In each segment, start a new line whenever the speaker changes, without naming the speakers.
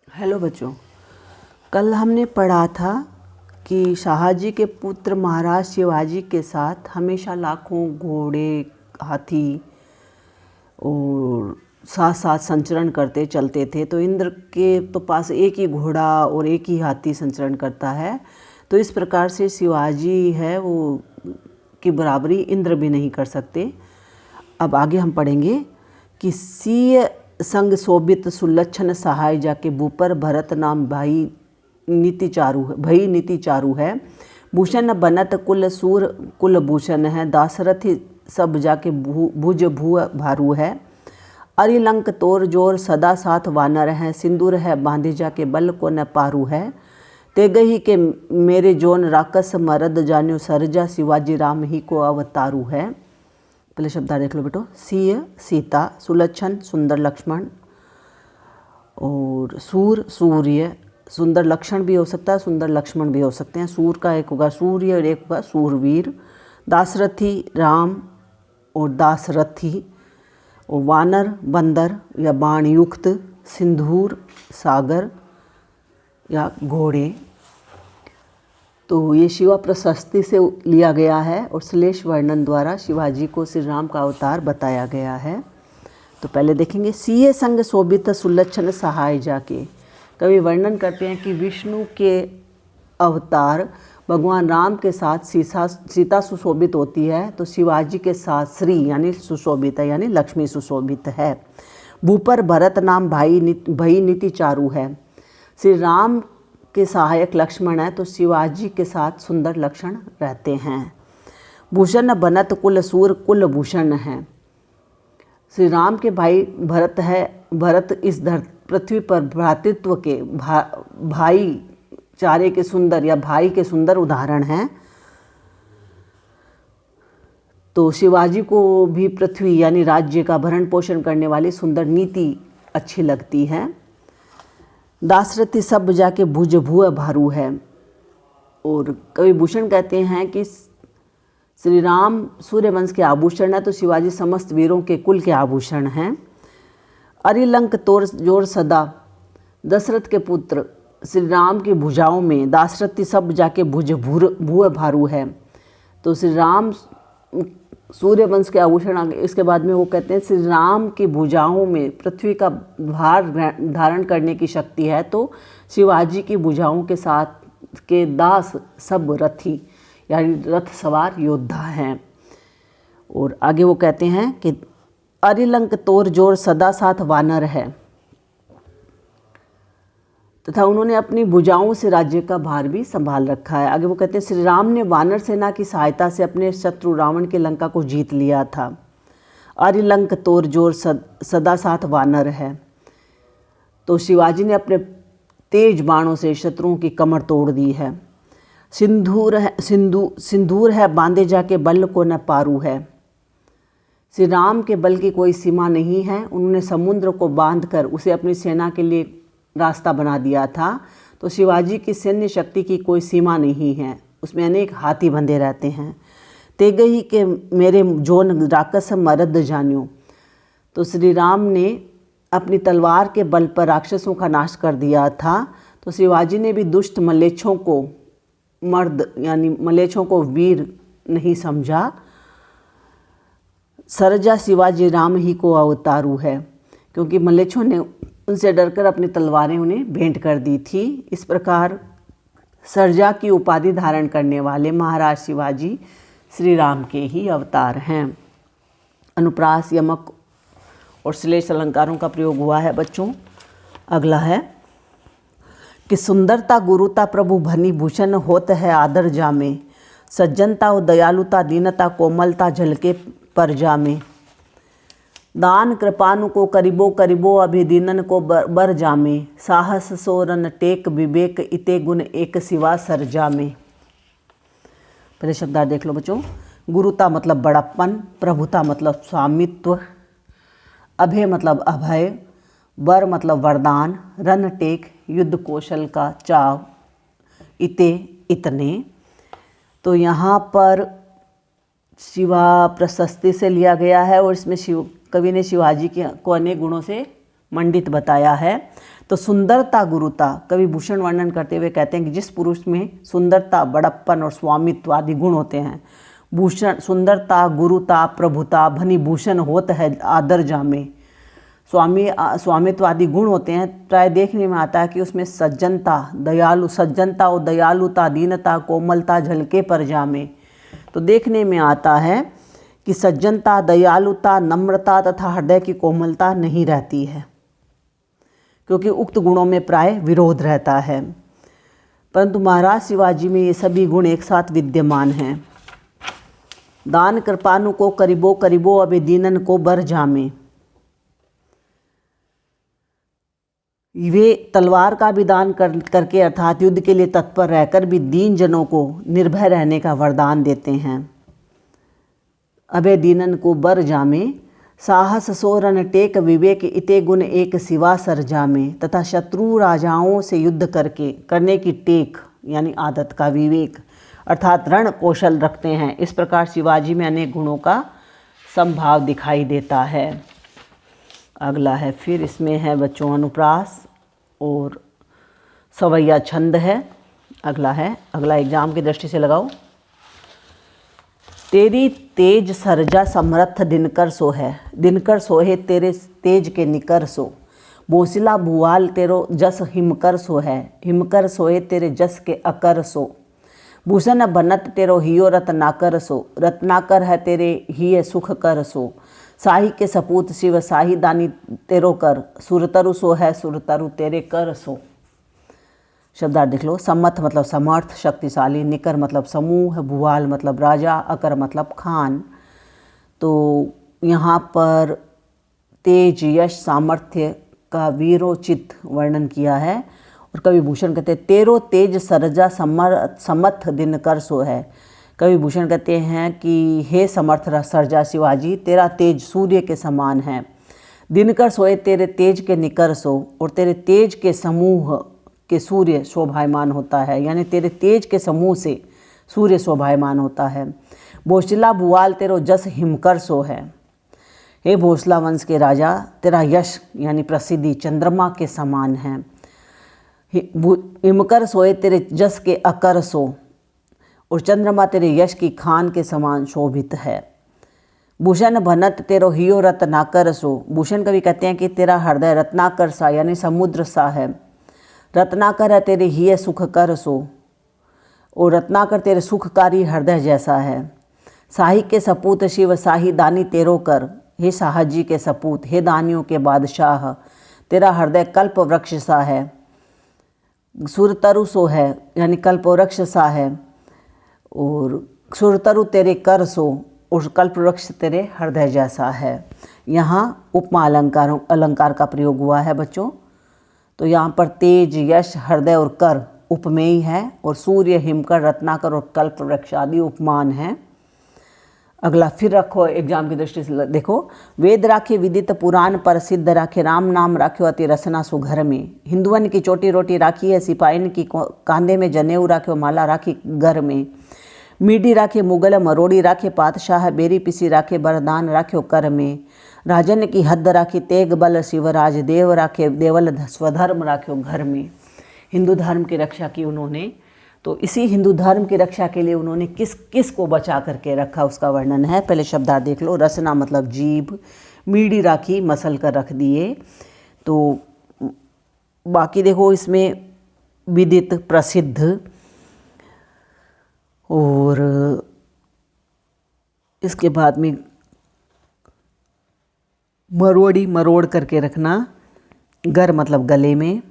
Hello बच्चों, कल हमने पढ़ा था कि शाहजी के पुत्र महाराज शिवाजी के साथ हमेशा लाखों घोड़े, हाथी और साथ साथ संचरण करते चलते थे। तो इंद्र के तो पास एक ही घोड़ा और एक ही हाथी संचरण करता है, तो इस प्रकार से शिवाजी है वो की बराबरी इंद्र भी नहीं कर सकते। अब आगे हम पढ़ेंगे कि सीय संग शोभित सुलक्षण सहाय जाके भूपर भरत नाम भाई नीति चारु है। भूषण बनत कुल सूर कुल भूषण है। दासरथी सब जाके भुज भू भारू है। अरिलंक तोर जोर सदा साथ वानर है। सिंदूर है बांधे जाके बल को न पारू है। तेगही के मेरे जोन राकस मरद जान्यो सरजा शिवाजी राम ही को अवतारू है। पहले शब्द देख लो बेटो। सीय सीता, सुलक्षण सुंदर लक्ष्मण, और सूर सूर्य, सुंदर लक्षण भी हो सकता है, सुंदर लक्ष्मण भी हो सकते हैं। सूर का एक होगा सूर्य और एक होगा सूरवीर। दासरथी राम और दासरथी, और वानर बंदर या बाण युक्त, सिंदूर सागर या घोड़े। तो ये शिवा प्रशस्ति से लिया गया है और श्लेष वर्णन द्वारा शिवाजी को श्री राम का अवतार बताया गया है। तो पहले देखेंगे सीय संग शोभित सुलक्षण सहाय जाके। कवि वर्णन करते हैं कि विष्णु के अवतार भगवान राम के साथ सीता सुशोभित होती है, तो शिवाजी के साथ श्री यानी सुशोभित है, यानी लक्ष्मी सुशोभित है। भूपर भरत नाम भाई नीति चारु है। श्री राम के सहायक लक्ष्मण है, तो शिवाजी के साथ सुंदर लक्षण रहते हैं। भूषण बनत कुल सूर कुल भूषण है। श्री राम के भाई भरत है। भरत इस पृथ्वी पर भ्रातृत्व के भाई चारे के सुंदर या भाई के सुंदर उदाहरण हैं। तो शिवाजी को भी पृथ्वी यानी राज्य का भरण पोषण करने वाली सुंदर नीति अच्छी लगती है। दासरथी सब जाके भुज भू भारू है। और कवि भूषण कहते हैं कि श्री राम सूर्यवंश के आभूषण है, तो शिवाजी समस्त वीरों के कुल के आभूषण हैं। अरिलंक तोर जोर सदा, दशरथ के पुत्र श्री राम की भुजाओं में दासरथी सब जाके भुज भू भारू है। तो श्री राम सूर्यवंश के आभूषण, इसके बाद में वो कहते हैं श्री राम की भुजाओं में पृथ्वी का भार धारण करने की शक्ति है, तो शिवाजी की भुजाओं के साथ के दास सब रथी यानी रथ सवार योद्धा हैं। और आगे वो कहते हैं कि अरिलंक तोर जोर सदा साथ वानर है, तथा उन्होंने अपनी भुजाओं से राज्य का भार भी संभाल रखा है। आगे वो कहते हैं श्री राम ने वानर सेना की सहायता से अपने शत्रु रावण के लंका को जीत लिया था। अरिलंक तोर जोर सदा साथ वानर है, तो शिवाजी ने अपने तेज बाणों से शत्रुओं की कमर तोड़ दी है। सिंदूर है बांधे जाके बल को न पारू है। श्री राम के बल की कोई सीमा नहीं है। उन्होंने समुद्र को बांधकर उसे अपनी सेना के लिए रास्ता बना दिया था। तो शिवाजी की सैन्य शक्ति की कोई सीमा नहीं है, उसमें अनेक हाथी बंधे रहते हैं। तेगही के मेरे जोन राकस मरद जान्यो, तो श्री राम ने अपनी तलवार के बल पर राक्षसों का नाश कर दिया था। तो शिवाजी ने भी दुष्ट मलेच्छों को मर्द यानी मलेच्छों को वीर नहीं समझा। सरजा शिवाजी राम ही को अवतारू है, क्योंकि मलेच्छों ने उनसे डरकर अपनी तलवारें उन्हें भेंट कर दी थी। इस प्रकार सरजा की उपाधि धारण करने वाले महाराज शिवाजी श्री राम के ही अवतार हैं। अनुप्रास, यमक और श्लेष अलंकारों का प्रयोग हुआ है बच्चों। अगला है कि सुंदरता गुरुता प्रभु भनी भूषण होत है आदर जामे। सज्जनता और दयालुता दीनता कोमलता झलके पर जामे। दान कृपानु को करीबो करीबो अभिदीनन को बर जामे। साहस सोरन टेक विवेक इते गुण एक सिवा सर जामे। पहले शब्दार्थ देख लो बच्चों। गुरुता मतलब बड़प्पन, प्रभुता मतलब स्वामित्व, अभय मतलब अभय, वर मतलब वरदान, रन टेक युद्ध कौशल का चाव, इते इतने। तो यहाँ पर शिवा प्रशस्ति से लिया गया है और इसमें कवि ने शिवाजी को अनेक गुणों से मंडित बताया है। तो सुंदरता गुरुता, कवि भूषण वर्णन करते हुए कहते हैं कि जिस पुरुष में सुंदरता, बड़प्पन और स्वामित्व आदि गुण होते हैं, भूषण सुंदरता, गुरुता, प्रभुता, भनी भूषण होत है आदर जामे, स्वामित्व आदि गुण होते हैं, प्राय देखने में आता है कि उसमें सज्जनता और दयालुता, दीनता, कोमलता झलके पर जामे। तो देखने में आता है कि सज्जनता, दयालुता, नम्रता तथा हृदय की कोमलता नहीं रहती है, क्योंकि उक्त गुणों में प्राय विरोध रहता है। परंतु महाराज शिवाजी में ये सभी गुण एक साथ विद्यमान हैं। दान कृपानु को करीबो करीबो अबे दीनन को बर जामे। वे तलवार का भी दान करके अर्थात युद्ध के लिए तत्पर रहकर भी दीन जनों को निर्भय रहने का वरदान देते हैं। अबे दीनन को बर जामे, साहस सोरन टेक विवेक इते गुण एक सिवा सर जामे। तथा शत्रु राजाओं से युद्ध करने की टेक यानी आदत का विवेक अर्थात रण कौशल रखते हैं। इस प्रकार शिवाजी में अनेक गुणों का संभाव दिखाई देता है। अगला है, फिर इसमें है बच्चों अनुप्रास और सवैया छंद है। अगला एग्जाम की दृष्टि से लगाओ। तेरी तेज सरजा समर्थ दिनकर सो है, दिनकर सोहे तेरे तेज के निकर सो। बोसिला भुआल तेरो जस हिमकर सो है, हिमकर सोहे तेरे जस के अकर सो। भूषण बनत तेरो हियो रत्नाकर सो, रत्नाकर है तेरे हिय सुख कर सो। साही के सपूत शिव साही दानी तेरो कर, सुरतरु सो है सुरतरु तेरे कर सो। शब्दार्थ देख लो। सम्मत मतलब समर्थ, शक्तिशाली, निकर मतलब समूह, भुआल मतलब राजा, अकर मतलब खान। तो यहाँ पर तेज, यश, सामर्थ्य का वीरोचित वर्णन किया है। और कवि भूषण कहते हैं तेरो तेज सरजा समर्थ दिनकर सो है। कवि भूषण कहते हैं कि हे समर्थ सरजा शिवाजी, तेरा तेज सूर्य के समान है। दिनकर सोए तेरे तेज के निकर सो, और तेरे तेज के समूह के सूर्य शोभायमान होता है, यानी तेरे तेज के समूह से सूर्य शोभायमान होता है। भोसला भुआल तेरो जस हिमकर सो है। हे भोसला वंश के राजा, तेरा यश यानी प्रसिद्धि चंद्रमा के समान है। हिमकर सोए तेरे जस के अकर सो, और चंद्रमा तेरे यश की खान के समान शोभित है। भूषण भनत तेरो हियो रत्नाकर सो। भूषण कवि कहते हैं कि तेरा हृदय रत्नाकर सा यानी समुद्र सा है। रत्नाकर है तेरे हिय सुख कर सो, और रत्नाकर तेरे सुखकारी हृदय जैसा है। साही के सपूत शिव साही दानी तेरो कर। हे साहजी के सपूत, हे दानियों के बादशाह, तेरा हृदय कल्प वृक्ष सा है। सुरतरु सो है यानी कल्प वृक्ष सा है, और सुरतरु तेरे कर सो, और कल्प वृक्ष तेरे हृदय जैसा है। यहाँ उपमा अलंकार का प्रयोग हुआ है बच्चों। तो यहाँ पर तेज, यश, हृदय और कर उपमेय है, और सूर्य, हिमकर, रत्नाकर और कल्प वृक्ष आदि उपमान हैं। अगला फिर रखो एग्जाम की दृष्टि से देखो। वेद राखे विदित पुराण प्रसिद्ध राखे, राम नाम राख्यो अति रसना सुघर में। हिंदुअन की चोटी रोटी राखी है, सिपाहीन की कांधे में जनेऊ राख्यो, माला राखी घर में। मीडी राखे मुगल मरोड़ी राखे, पातशाह बेरी पिसी राखे, बरदान राख्यो कर में। राजन की हद राखी, तेग बल शिवराज, देव राखे देवल स्वधर्म राख्यो घर में। हिंदू धर्म की रक्षा की उन्होंने। तो इसी हिंदू धर्म की रक्षा के लिए उन्होंने किस किस को बचा करके रखा उसका वर्णन है। पहले शब्दार्थ देख लो। रसना मतलब जीभ, मीडी राखी मसल कर रख दिए। तो बाकी देखो इसमें विदित, प्रसिद्ध, और इसके बाद में मरोड़ी मरोड़ करके रखना। गर मतलब गले में।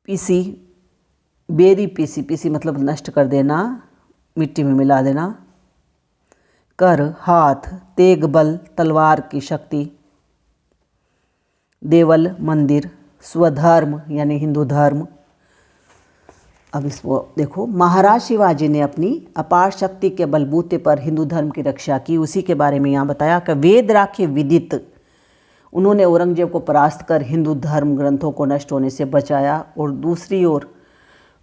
पीसी, बेरी पीसी, पीसी मतलब नष्ट कर देना, मिट्टी में मिला देना। कर हाथ, तेग बल तलवार की शक्ति, देवल मंदिर, स्वधर्म यानी हिंदू धर्म। अब इसको देखो। महाराज शिवाजी ने अपनी अपार शक्ति के बलबूते पर हिंदू धर्म की रक्षा की, उसी के बारे में यहाँ बताया कि वेद राखे विदित, उन्होंने औरंगजेब को परास्त कर हिंदू धर्म ग्रंथों को नष्ट होने से बचाया, और दूसरी ओर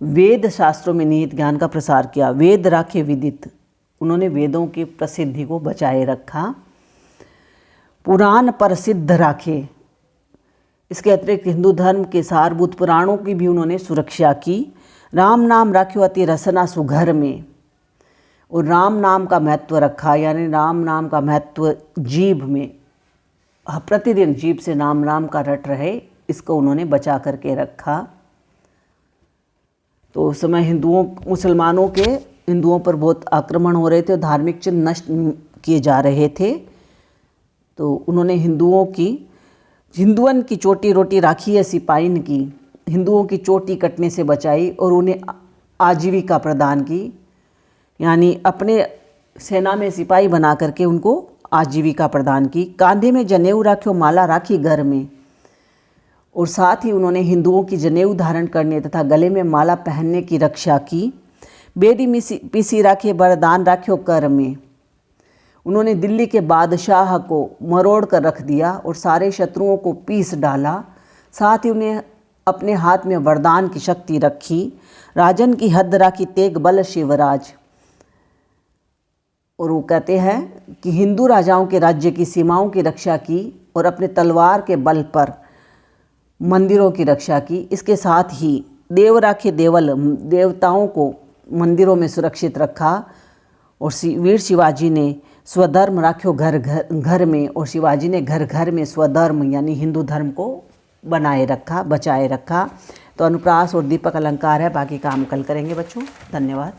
वेद शास्त्रों में निहित ज्ञान का प्रसार किया। वेद राखे विदित, उन्होंने वेदों की प्रसिद्धि को बचाए रखा। पुराण प्रसिद्ध राखे। इसके अतिरिक्त हिंदू धर्म के सारभूत पुराणों की भी उन्होंने सुरक्षा की। राम नाम राख्यो अति रसना सुघर में, और राम नाम का महत्व रखा, यानी राम नाम का महत्व जीभ में, प्रतिदिन जीभ से नाम नाम का रट रहे, इसको उन्होंने बचा करके रखा। तो उस समय मुसलमानों के हिंदुओं पर बहुत आक्रमण हो रहे थे और धार्मिक चिन्ह नष्ट किए जा रहे थे। तो उन्होंने हिंदुअन की चोटी रोटी राखी है सिपाहीन की, हिंदुओं की चोटी कटने से बचाई और उन्हें आजीविका प्रदान की, यानी अपने सेना में सिपाही बना करके उनको आजीविका प्रदान की। कांधे में जनेऊ राख्यो माला राखी घर में, और साथ ही उन्होंने हिंदुओं की जनेऊ धारण करने तथा गले में माला पहनने की रक्षा की। बेदी पीसी राखे बरदान राख्यो कर में, उन्होंने दिल्ली के बादशाह को मरोड़ कर रख दिया और सारे शत्रुओं को पीस डाला। साथ ही उन्हें अपने हाथ में वरदान की शक्ति रखी। राजन की हद राखी तेग बल शिवराज, और वो कहते हैं कि हिंदू राजाओं के राज्य की सीमाओं की रक्षा की और अपने तलवार के बल पर मंदिरों की रक्षा की। इसके साथ ही देव राखे देवल, देवताओं को मंदिरों में सुरक्षित रखा। और वीर शिवाजी ने स्वधर्म राख्यो घर घर में, और शिवाजी ने घर घर में स्वधर्म यानी हिंदू धर्म को बनाए रखा, बचाए रखा। तो अनुप्रास और दीपक अलंकार है, बाकी काम कल करेंगे बच्चों। धन्यवाद।